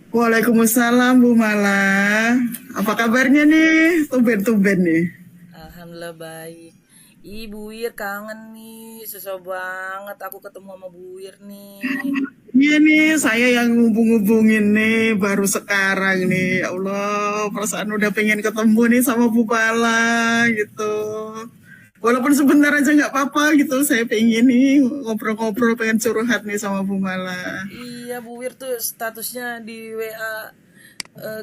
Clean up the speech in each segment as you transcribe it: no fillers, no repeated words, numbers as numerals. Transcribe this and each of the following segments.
Waalaikumsalam Bu Mala. Apa kabarnya nih? Tumben-tumben nih. Alhamdulillah baik. Bu Wir kangen nih, susah banget aku ketemu sama Bu Wir nih. Iya nih, saya yang ngubung-ngubungin nih baru sekarang nih. Ya Allah, perasaan udah pengen ketemu nih sama Bu Mala gitu. Walaupun sebentar aja nggak apa-apa gitu. Saya pengen nih ngobrol-ngobrol, pengen curhat nih sama Bu Mala. Iya, Bu Wir tuh statusnya di WA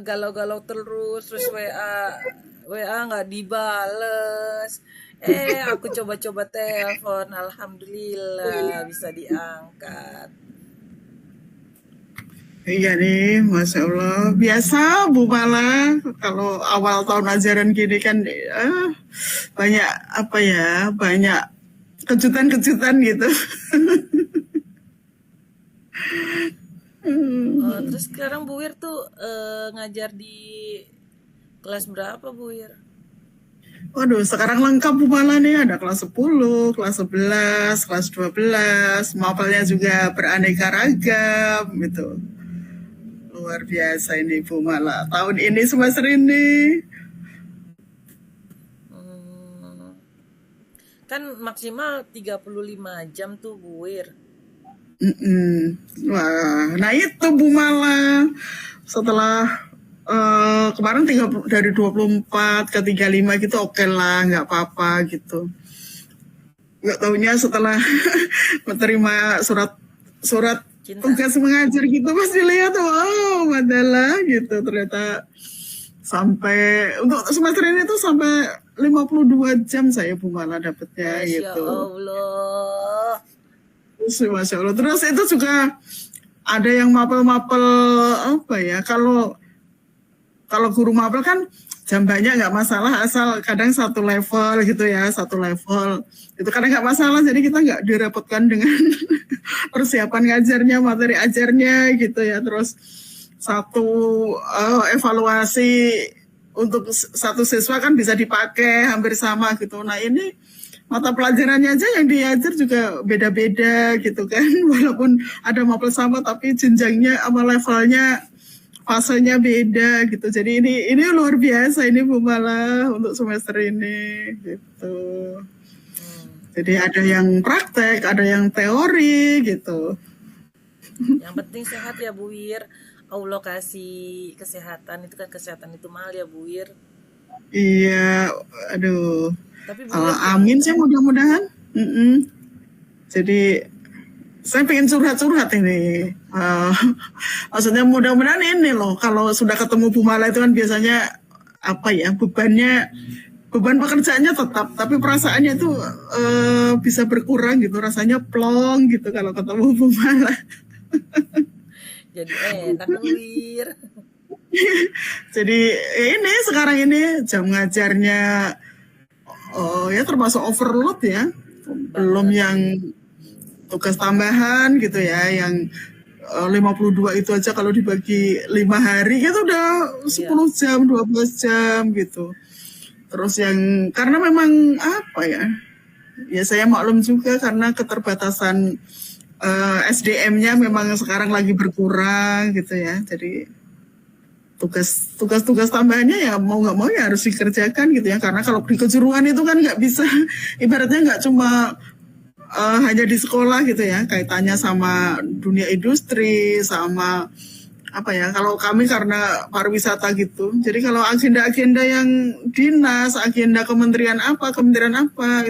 galau-galau terus WA nggak dibales. Aku coba-coba telepon, alhamdulillah bisa diangkat. Iya nih, Masya Allah. Biasa Bu Mala, kalau awal tahun ajaran gini kan banyak apa ya, banyak kejutan-kejutan gitu. Terus sekarang Bu Wir tuh ngajar di kelas berapa, Bu Wir? Waduh, sekarang lengkap Bu Mala nih, ada kelas 10, kelas 11, kelas 12, mapelnya juga beraneka ragam gitu. Luar biasa ini Bu Mala. Tahun ini semester ini. Hmm, kan maksimal 35 jam tuh Bu Wir. Mm-mm. Wah, nah itu Bu Mala. Setelah kemarin dari 24 ke 35 gitu oke lah, nggak apa-apa gitu. Nggak taunya setelah menerima surat surat Cinta. tugas mengajar gitu pasti lihat wow adalah gitu ternyata sampai untuk semester ini tuh sampai 52 jam saya Bu Mala dapetnya Masya gitu. Allah. Masya Allah. Terus itu juga ada yang mapel-mapel apa ya? Kalau kalau guru mapel kan jam banyak nggak masalah asal kadang satu level gitu ya, satu level itu kadang nggak masalah jadi kita nggak direpotkan dengan persiapan ngajarnya, materi ajarnya gitu ya. Terus satu evaluasi untuk satu siswa kan bisa dipakai hampir sama gitu. Nah ini mata pelajarannya aja yang diajar juga beda-beda gitu kan. Walaupun ada mapel sama tapi jenjangnya sama levelnya fasenya beda gitu. Jadi ini luar biasa ini Bu Mala untuk semester ini gitu. Hmm, Jadi ada yang praktek, ada yang teori gitu. yang penting sehat ya Bu Wir. Allah kasih kesehatan, itu kan kesehatan itu mahal ya Bu Wir. Iya, aduh. Tapi Bu Kalau Wir amin sih mudah-mudahan. Mm-mm. Jadi saya pengen curhat-curhat ini. Maksudnya mudah-mudahan ini loh. Kalau sudah ketemu Bu Mala itu kan biasanya apa ya beban pekerjaannya tetap, tapi perasaannya itu bisa berkurang gitu. Rasanya plong gitu kalau ketemu Bu Mala. jadi enak Bu Wir. Jadi ini sekarang ini jam ngajarnya ya termasuk overload ya. Belum Banget. yang tugas tambahan gitu ya yang 52 itu aja kalau dibagi 5 hari itu udah Iya. 10 jam 12 jam gitu. Terus yang karena memang apa ya saya maklum juga karena keterbatasan SDM-nya memang sekarang lagi berkurang gitu ya. Jadi tugas tambahannya ya mau nggak mau ya harus dikerjakan gitu ya karena kalau di kejuruan itu kan nggak bisa ibaratnya nggak cuma hanya di sekolah gitu ya kaitannya sama dunia industri sama apa ya kalau kami karena pariwisata gitu jadi kalau agenda-agenda yang dinas agenda kementerian apa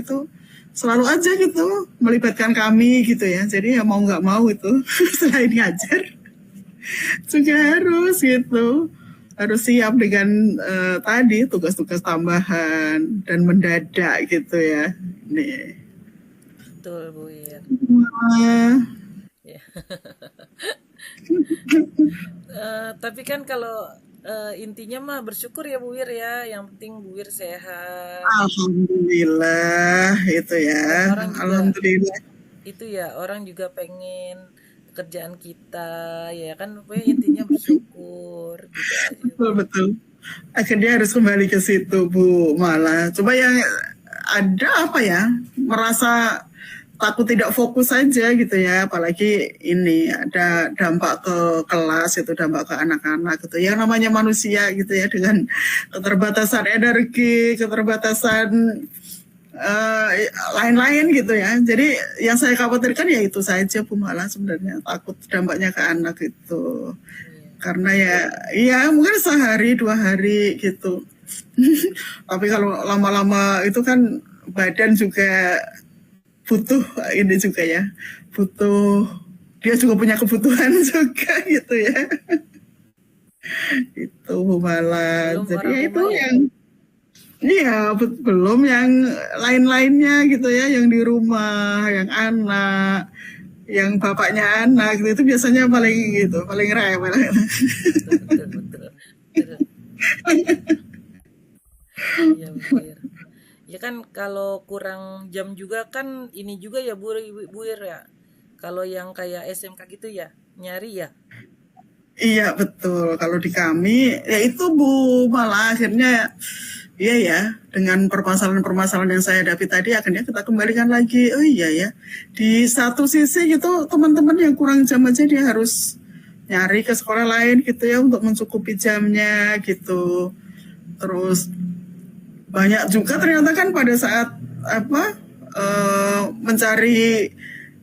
itu selalu aja gitu melibatkan kami gitu ya jadi ya mau nggak mau itu selain ngajar juga harus gitu harus siap dengan tadi tugas-tugas tambahan dan mendadak gitu ya nih. Betul Bu Wir. Wah, Ya. Tapi kan kalau intinya mah bersyukur ya Bu Wir ya. Yang penting Bu Wir sehat. alhamdulillah itu ya. Kan orang juga Alhamdulillah. itu ya, orang juga pengen pekerjaan kita ya kan. Pokoknya intinya bersyukur gitu aja Betul Bu. betul. Akhirnya harus kembali ke situ Bu malah. Coba yang ada apa ya? Merasa takut tidak fokus saja gitu ya, apalagi ini ada dampak ke kelas, itu dampak ke anak-anak gitu. Yang namanya manusia gitu ya, dengan keterbatasan energi, keterbatasan lain-lain gitu ya. Jadi yang saya khawatirkan ya itu saja Bu Mala, sebenarnya takut dampaknya ke anak itu. Iya. Karena ya mungkin sehari 2 hari gitu. Tapi kalau lama-lama itu kan badan juga butuh ini juga ya, butuh, dia juga punya kebutuhan juga gitu ya. Itu Bu Mala. Belum Jadi orang ya itu rumah ya? yang iya, belum yang lain-lainnya gitu ya, yang di rumah, yang anak, yang bapaknya anak gitu, itu biasanya paling gitu, paling rewel. Betul, betul, betul. Betul. Iya, Buir. Ya kan kalau kurang jam juga kan ini juga ya Buir ya. Kalau yang kayak SMK gitu ya, nyari ya. Iya betul, kalau di kami ya itu Bu, malah akhirnya iya ya, dengan permasalahan-permasalahan yang saya hadapi tadi, akhirnya kita kembalikan lagi. Oh iya ya, di satu sisi gitu teman-teman yang kurang jam aja dia harus nyari ke sekolah lain gitu ya untuk mencukupi jamnya gitu. Terus banyak juga ternyata kan pada saat mencari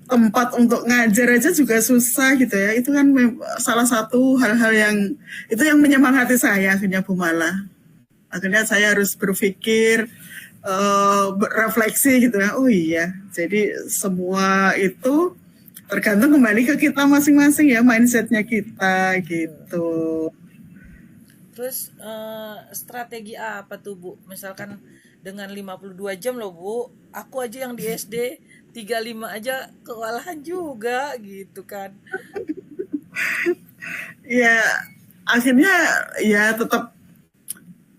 tempat untuk ngajar aja juga susah gitu ya. Itu kan salah satu hal-hal yang itu yang menyemangati saya akhirnya Bu Mala. Akhirnya saya harus berpikir, berefleksi gitu ya. Oh iya, jadi semua itu tergantung kembali ke kita masing-masing ya, mindsetnya kita gitu. Terus strategi apa tuh Bu? Misalkan dengan 52 jam loh Bu. Aku aja yang di SD 35 aja kewalahan juga gitu kan. Ya akhirnya ya tetap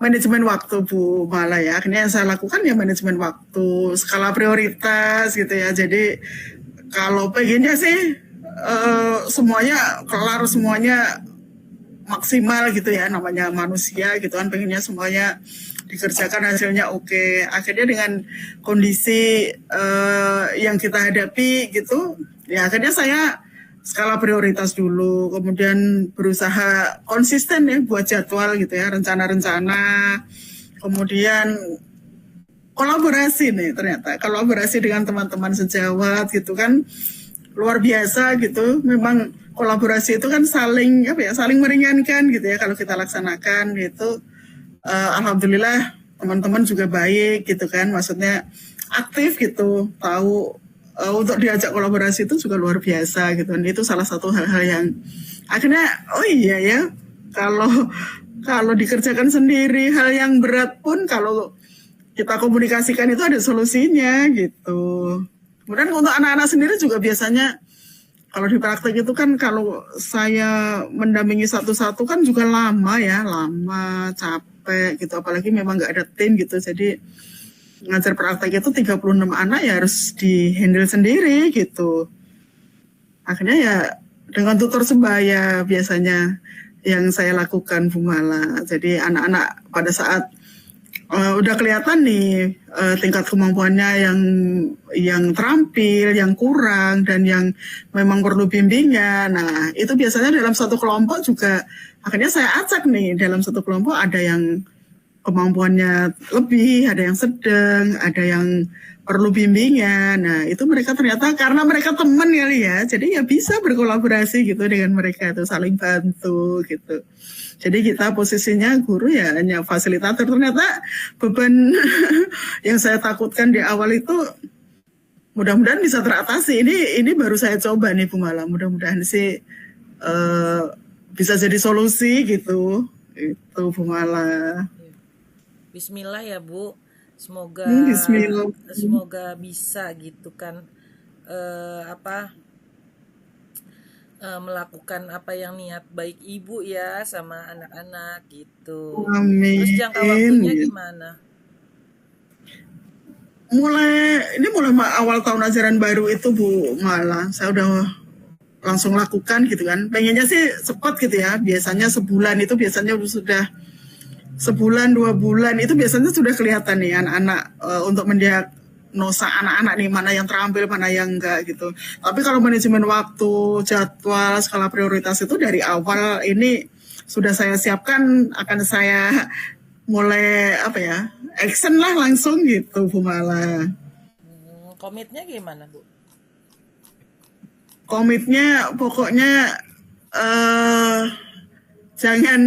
manajemen waktu Bu Mala ya. Akhirnya yang saya lakukan ya manajemen waktu, skala prioritas gitu ya. Jadi kalau pengennya sih semuanya kelar, semuanya maksimal gitu ya, namanya manusia gitu kan, pengennya semuanya dikerjakan hasilnya oke. Akhirnya dengan kondisi yang kita hadapi gitu ya, akhirnya saya skala prioritas dulu, kemudian berusaha konsisten ya buat jadwal gitu ya, rencana-rencana, kemudian kolaborasi nih, ternyata kolaborasi dengan teman-teman sejawat gitu kan luar biasa gitu. Memang kolaborasi itu kan saling saling meringankan gitu ya kalau kita laksanakan gitu. Alhamdulillah teman-teman juga baik gitu kan, maksudnya aktif gitu, tahu untuk diajak kolaborasi itu juga luar biasa gitu. Dan itu salah satu hal-hal yang akhirnya oh iya ya, kalau dikerjakan sendiri hal yang berat pun kalau kita komunikasikan itu ada solusinya gitu. Kemudian untuk anak-anak sendiri juga biasanya kalau di praktek itu kan, kalau saya mendampingi satu-satu kan juga lama ya, lama, capek gitu. Apalagi memang nggak ada tim gitu. Jadi ngajar praktek itu 36 anak ya harus di-handle sendiri gitu. Akhirnya ya dengan tutor sebaya biasanya yang saya lakukan Bu Mala. Jadi anak-anak pada saat udah kelihatan nih tingkat kemampuannya yang terampil, yang kurang, dan yang memang perlu bimbingan. Nah, itu biasanya dalam satu kelompok juga akhirnya saya acak nih, dalam satu kelompok ada yang kemampuannya lebih, ada yang sedang, ada yang perlu bimbingan. Nah, itu mereka ternyata karena mereka teman kali ya, jadi ya bisa berkolaborasi gitu dengan mereka, itu saling bantu gitu. Jadi kita posisinya guru ya hanya fasilitator. Ternyata beban yang saya takutkan di awal itu mudah-mudahan bisa teratasi. Ini baru saya coba nih Bu Mala. Mudah-mudahan sih bisa jadi solusi gitu. Itu Bu Mala. Bismillah ya Bu. Semoga Bismillah. semoga bisa gitu kan melakukan apa yang niat baik ibu ya sama anak-anak gitu. Terus jangka waktunya Amin. gimana? Ini mulai awal tahun ajaran baru itu Bu Mala, saya udah langsung lakukan gitu kan. Pengennya sih cepat gitu ya. Biasanya sebulan itu biasanya sudah sebulan 2 bulan itu biasanya sudah kelihatan nih anak-anak untuk diagnosa anak-anak nih mana yang terampil mana yang enggak gitu. Tapi kalau manajemen waktu, jadwal, skala prioritas itu dari awal ini sudah saya siapkan, akan saya mulai apa ya, action lah langsung gitu Bu Mala. Komitnya gimana Bu? Komitnya pokoknya eh jangan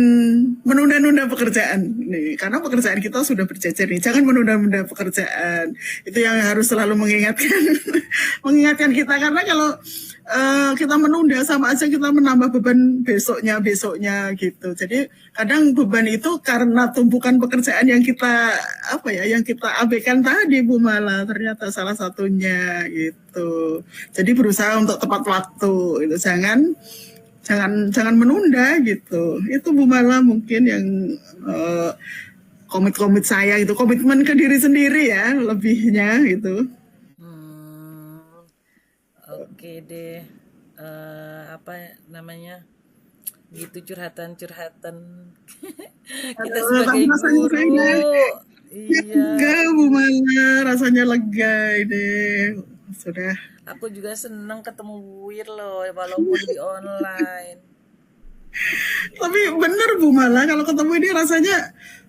menunda-nunda pekerjaan nih, karena pekerjaan kita sudah berjajar nih. Jangan menunda-nunda pekerjaan. Itu yang harus selalu mengingatkan mengingatkan kita, karena kalau kita menunda sama aja kita menambah beban besoknya gitu. Jadi kadang beban itu karena tumpukan pekerjaan yang kita apa ya, yang kita abaikan tadi Bu Mala, ternyata salah satunya gitu. Jadi berusaha untuk tepat waktu itu, jangan menunda gitu. Itu Bu Mala mungkin yang komit saya gitu, komitmen ke diri sendiri ya lebihnya gitu. Hmm, oke deh. Apa namanya? Gitu curhatan-curhatan kita Tapi sebagai rasanya guru. Iya, lega Bu Mala, rasanya lega deh. Sudah. aku juga seneng ketemu Bu Wir loh, walaupun di online. Tapi bener Bu Mala, kalau ketemu ini rasanya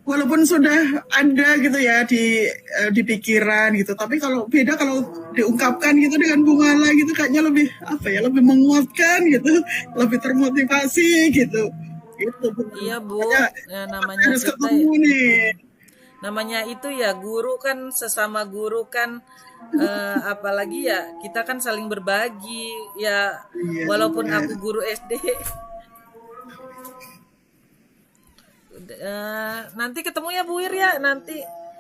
walaupun sudah ada gitu ya di pikiran gitu, tapi kalau beda kalau diungkapkan gitu dengan Bu Mala gitu, kayaknya lebih apa ya, lebih menguatkan gitu, lebih termotivasi gitu. Gitu Bu. Iya Bu, Makanya ya, namanya harus kita ketemu nih. namanya itu ya guru kan, sesama guru kan, apalagi ya kita kan saling berbagi ya, Iya. walaupun aku guru SD. Nanti ketemu ya Bu Wir ya, nanti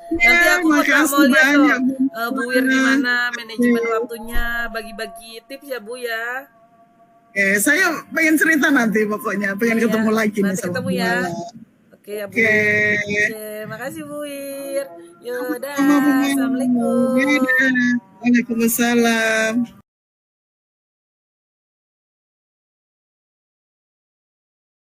Ya, aku mau makasih lihat loh, banyak Bu Bu Wir Mala. gimana manajemen waktunya, bagi-bagi tips ya Bu ya. Saya pengen cerita nanti, pokoknya pengen Iya, ketemu lagi nih nanti sama ketemu Bu ya. Mala. Oke ya Bu Oke. Wir. Oke, makasih Bu Wir. Sama Bu Yaudah, Mala. assalamualaikum. Dadah. Waalaikumsalam.